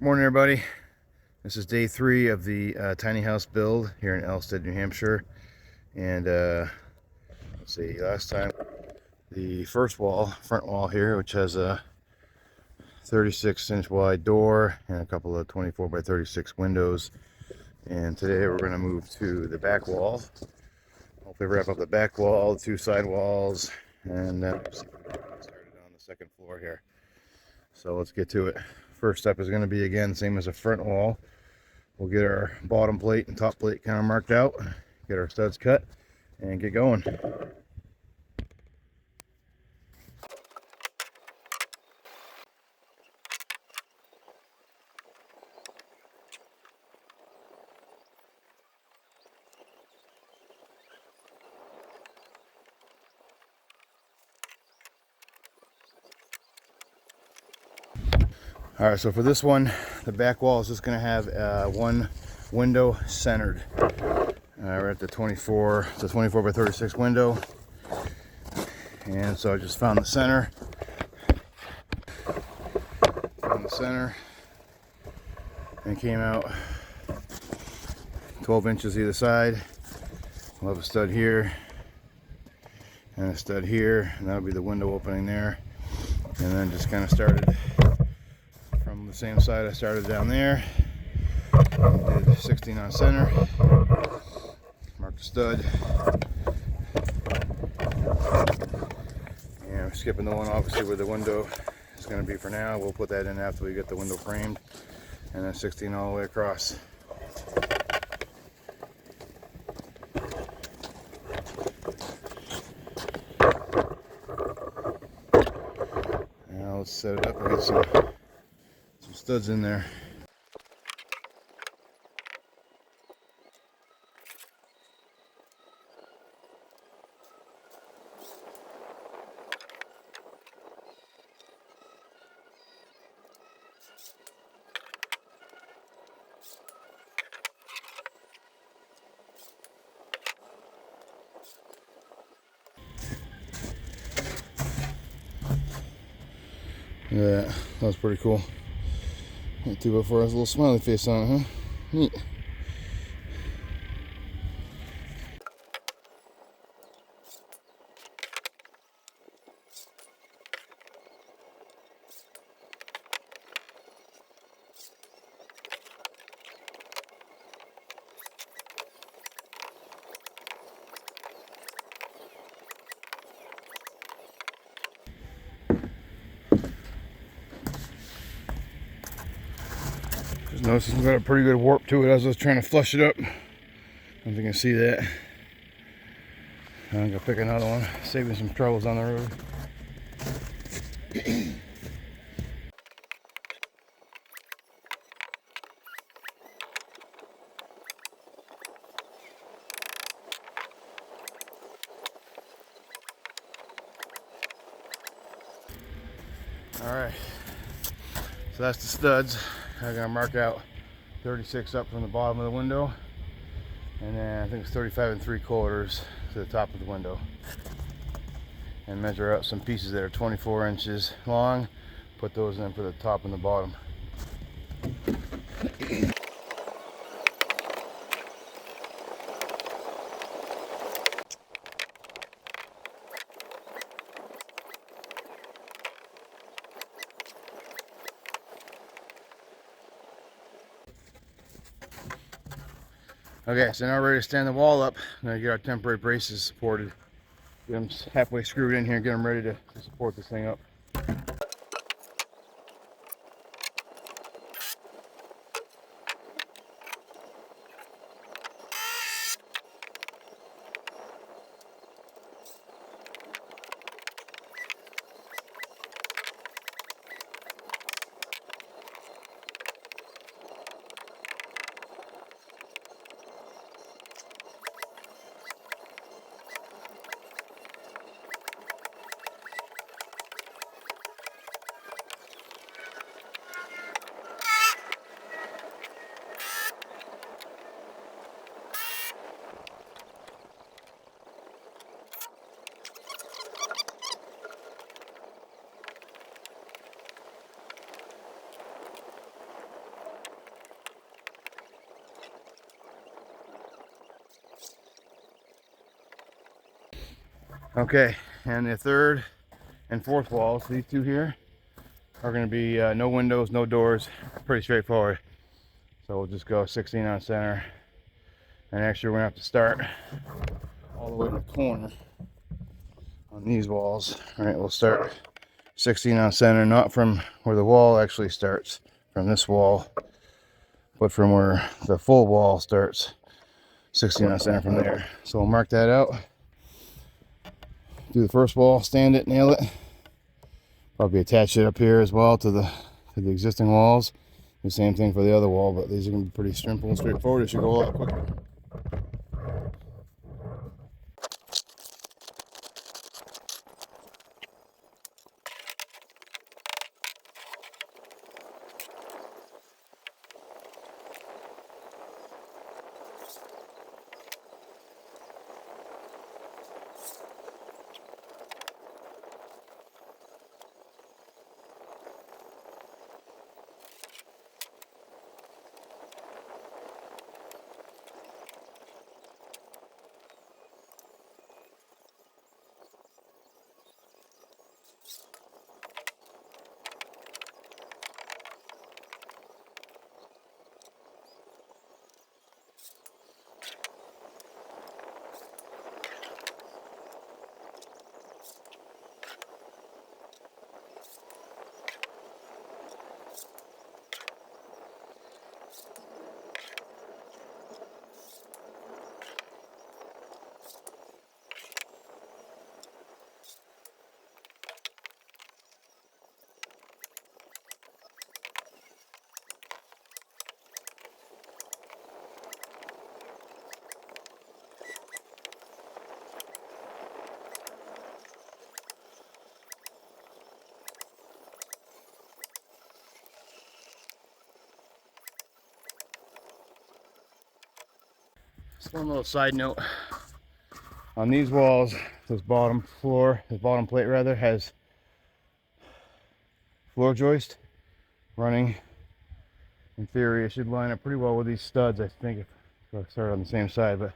Morning, everybody. This is day 3 of the tiny house build here in Alstead, New Hampshire. And let's see, last time the first wall, front wall here, which has a 36-inch wide door and a couple of 24 by 36 windows. And today we're going to move to the back wall. Hopefully wrap up the back wall, the 2 side walls, and then we'll see if we can get started on the second floor here. So let's get to it. First step is going to be, again, same as the front wall. We'll get our bottom plate and top plate kind of marked out, get our studs cut, and get going. All right, so for this one, the back wall is just going to have one window centered. We're at the 24 by 36 window, and so I just found the center. And came out 12 inches either side. We'll have a stud here and a stud here, and that'll be the window opening there. And then just kind of started from the same side I started down there. Did 16 on center, marked the stud, and we're skipping the one obviously where the window is going to be for now. We'll put that in after we get the window framed, and then 16 all the way across. Now let's set it up and get some studs in there. Yeah, that was pretty cool. Not too before has a little smiley face on it, huh? Neat. Just noticed it's got a pretty good warp to it as I was trying to flush it up. I don't think you can see that. I'm gonna pick another one, save me some troubles on the road. Alright, so that's the studs. I'm gonna mark out 36 up from the bottom of the window, and then I think it's 35 3/4 to the top of the window, and measure out some pieces that are 24 inches long. Put those in for the top and the bottom. Okay, so now we're ready to stand the wall up. I'm gonna get our temporary braces supported. Get them halfway screwed in here and get them ready to support this thing up. Okay, and the third and fourth walls, these two here, are going to be no windows, no doors. Pretty straightforward. So we'll just go 16 on center. And actually we're going to have to start all the way to the corner on these walls. All right, we'll start 16 on center, not from where the wall actually starts, from this wall, but from where the full wall starts, 16 on center from there. So we'll mark that out. Do the first wall, stand it, nail it. Probably attach it up here as well to the existing walls. The same thing for the other wall, but these are going to be pretty simple and straightforward. It should go a lot quicker. Just one little side note. On these walls, this bottom plate rather, has floor joist running. In theory, it should line up pretty well with these studs, I think, if I start on the same side. But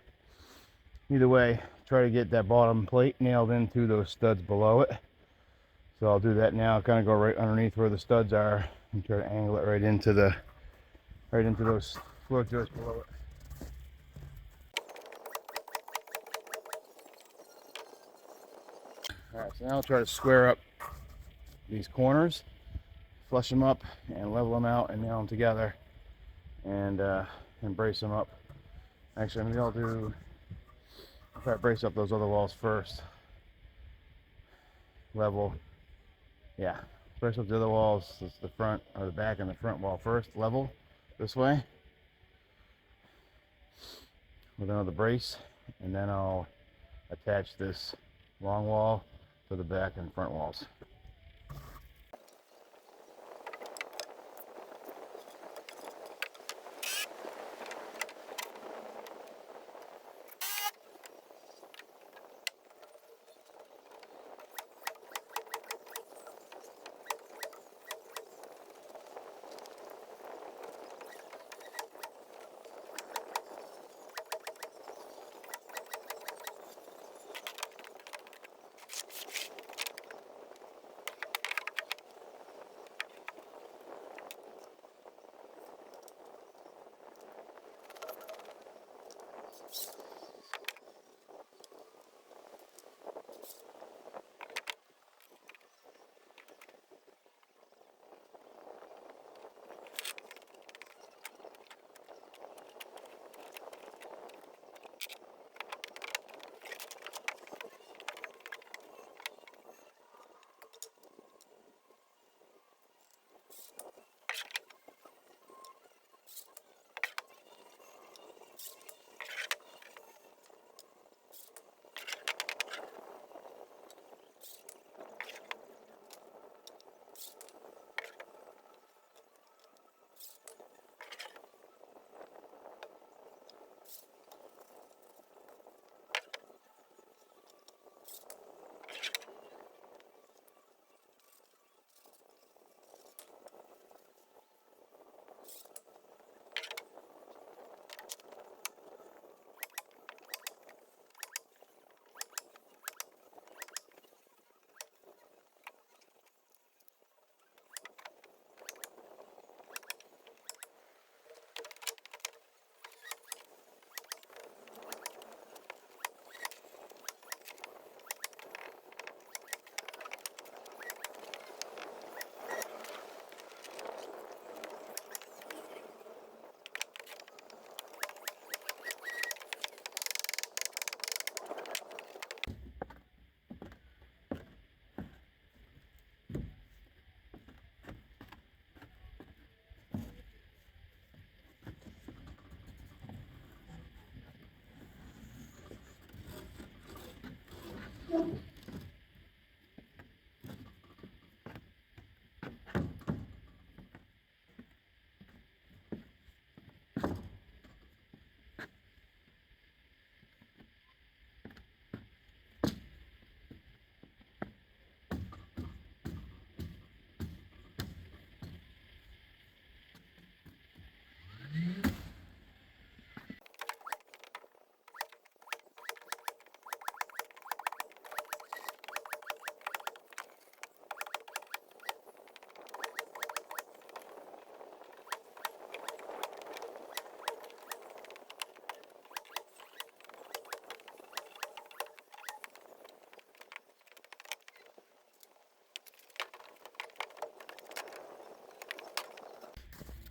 either way, try to get that bottom plate nailed into those studs below it. So I'll do that now, kind of go right underneath where the studs are and try to angle it right into those floor joists below it. Alright, so now I'll try to square up these corners, flush them up, and level them out, and nail them together, and brace them up. Actually, maybe I'll try to brace up those other walls first. Level, yeah. Brace up the other walls, it's the front or the back and the front wall first. Level this way with another brace, and then I'll attach this long wall to the back and front walls.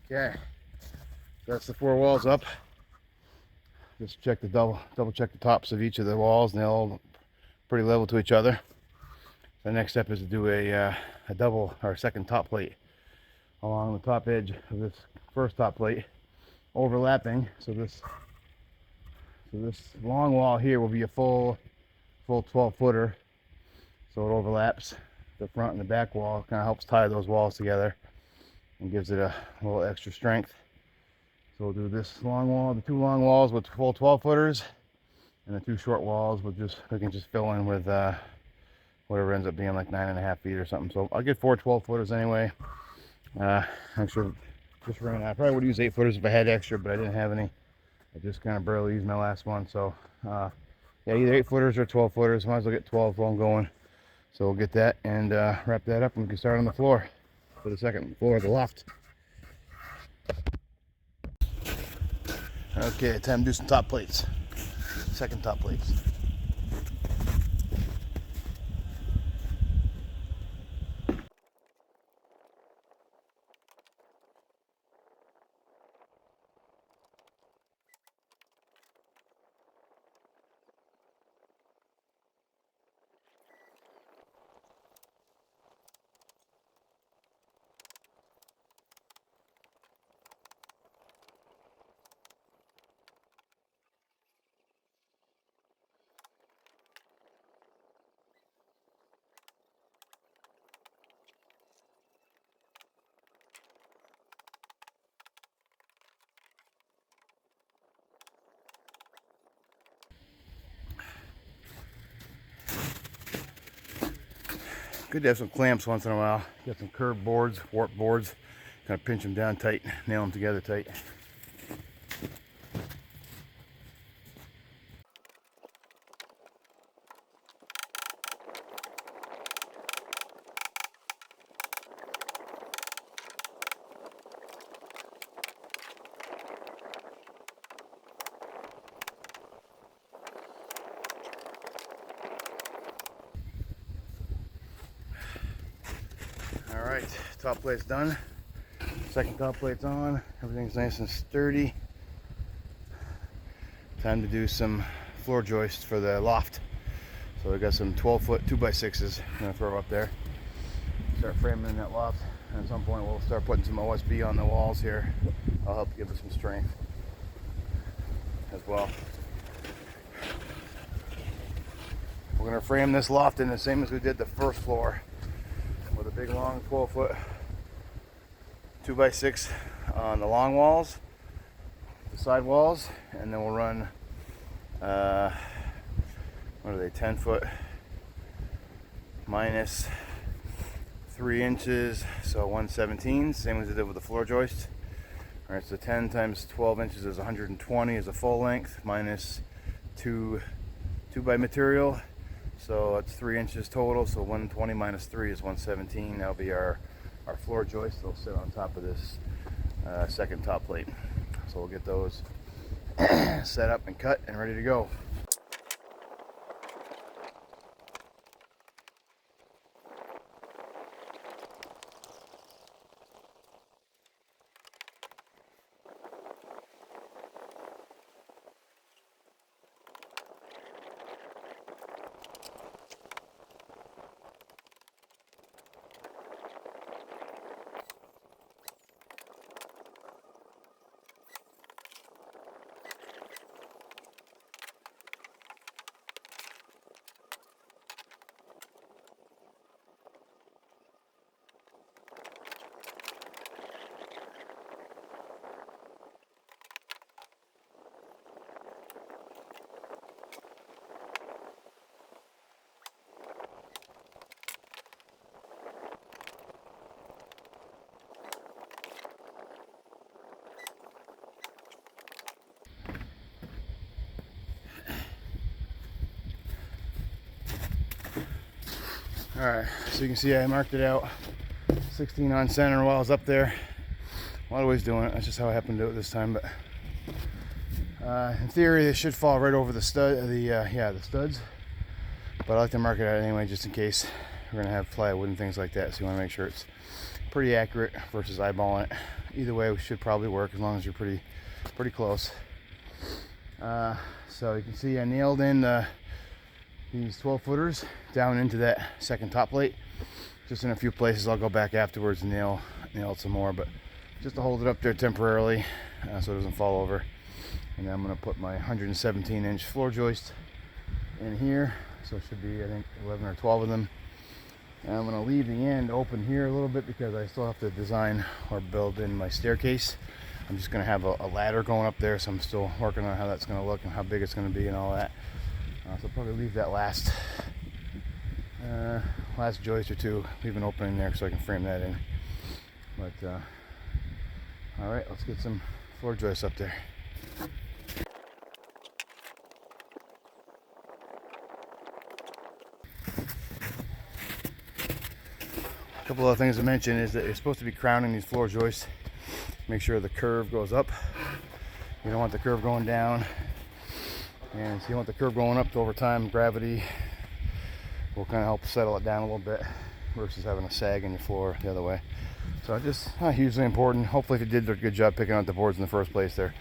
Okay, so that's the 4 walls up. Just check the double check the tops of each of the walls, and they're all pretty level to each other. The next step is to do a double or second top plate along the top edge of this first top plate, overlapping. So this long wall here will be a full 12 footer. So it overlaps the front and the back wall, kind of helps tie those walls together and gives it a little extra strength. So we'll do this long wall, the 2 long walls with full 12 footers, and the 2 short walls with we can just fill in with whatever ends up being like 9.5 feet or something. So I'll get 4 12 footers anyway. Actually, just ran out. I probably would use 8 footers if I had extra, but I didn't have any. I just kind of barely used my last one. So yeah, either 8 footers or 12 footers. Might as well get 12 while I'm going. So we'll get that and wrap that up, and we can start on the floor for the second floor of the loft. Okay, time to do some top plates. Second top plates. Good to have some clamps once in a while. Got some curved boards, warp boards. Kind of pinch them down tight, nail them together tight. All right, top plate's done. Second top plate's on. Everything's nice and sturdy. Time to do some floor joists for the loft. So we got some 12-foot 2x6s I'm gonna throw up there. Start framing that loft. And at some point we'll start putting some OSB on the walls here. I'll help give us some strength as well. We're gonna frame this loft in the same as we did the first floor, with a big long 12-foot 2x6 on the long walls, the side walls, and then we'll run what are they, 10-foot minus 3 inches, so 117, same as we did with the floor joist. All right, so 10 times 12 inches is 120 is a full length, minus 2 by material, so that's 3 inches total. So 120 minus 3 is 117. That'll be our floor joist. They'll sit on top of this second top plate. So we'll get those set up and cut and ready to go. All right, so you can see I marked it out. 16 on center while I was up there. A lot of ways doing it. That's just how I happened to do it this time. But in theory, they should fall right over the the studs. But I like to mark it out anyway, just in case we're gonna have plywood and things like that. So you want to make sure it's pretty accurate versus eyeballing it either way we should probably work as long as you're pretty close. So you can see I nailed in these 12 footers down into that second top plate. Just in a few places I'll go back afterwards and nail it some more, but just to hold it up there temporarily so it doesn't fall over. And then I'm going to put my 117-inch floor joist in here, so it should be, I think, 11 or 12 of them. And I'm going to leave the end open here a little bit because I still have to design or build in my staircase. I'm just going to have a ladder going up there, so I'm still working on how that's going to look and how big it's going to be and all that. So I'll probably leave that last joist or two, leave an opening there so I can frame that in. But all right, let's get some floor joists up there. A couple of things to mention is that you're supposed to be crowning these floor joists. Make sure the curve goes up. You don't want the curve going down. And so you want the curve going up, so over time gravity will kind of help settle it down a little bit versus having a sag in your floor the other way. So just not hugely important. Hopefully if you did a good job picking out the boards in the first place, they're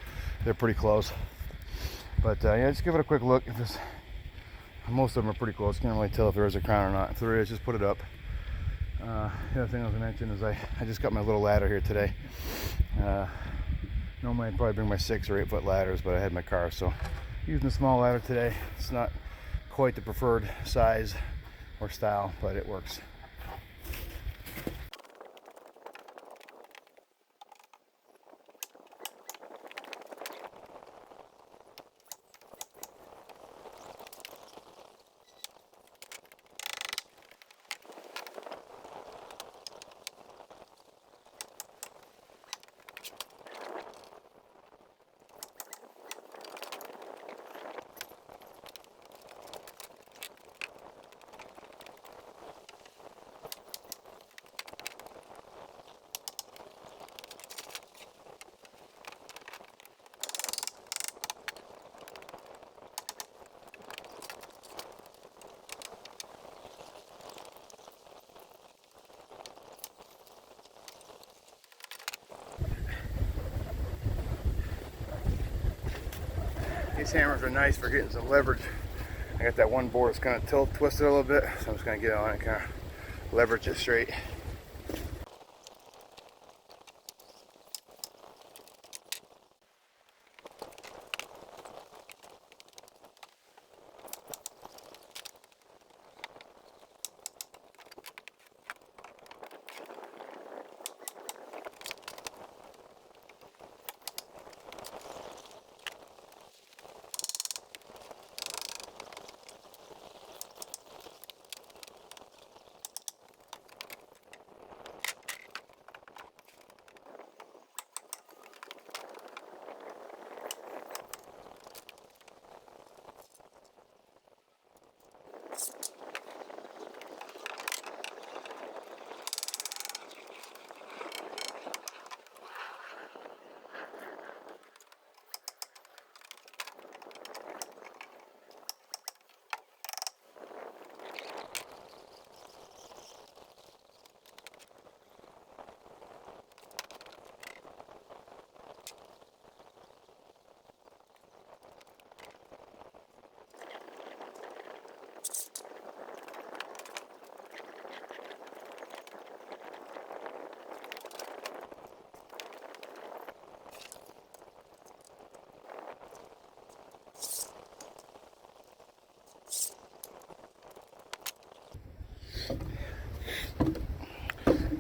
pretty close. But yeah, just give it a quick look. Most of them are pretty close. Can't really tell if there is a crown or not. If there is, just put it up. The other thing I was going to mention is I just got my little ladder here today. Normally I'd probably bring my 6 or 8 foot ladders, but I had my car, so using a small ladder today. It's not quite the preferred size or style, but it works. These hammers are nice for getting some leverage. I got that one board that's kind of twisted a little bit, so I'm just going to get on it and kind of leverage it straight.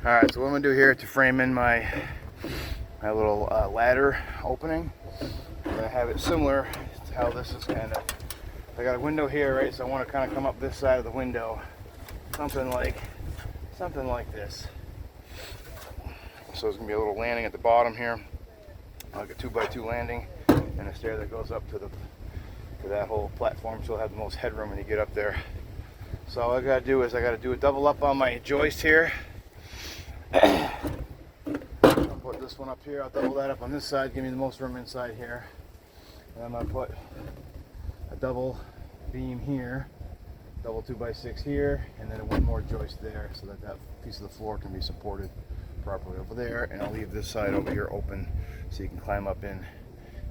Alright, so what I'm going to do here to frame in my little ladder opening, I'm going to have it similar to how this is kind of, I got a window here, right, so I want to kind of come up this side of the window, something like this. So there's going to be a little landing at the bottom here, like a 2x2 landing, and a stair that goes up to that whole platform, so you'll have the most headroom when you get up there. So all I got to do is I got to do a double up on my joist here. I'll put this one up here, I'll double that up on this side, give me the most room inside here. And I'm going to put a double beam here, double 2x6 here, and then one more joist there so that piece of the floor can be supported properly over there, and I'll leave this side over here open so you can climb up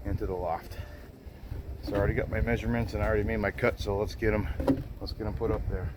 into the loft. So I already got my measurements and I already made my cut, so let's get them put up there.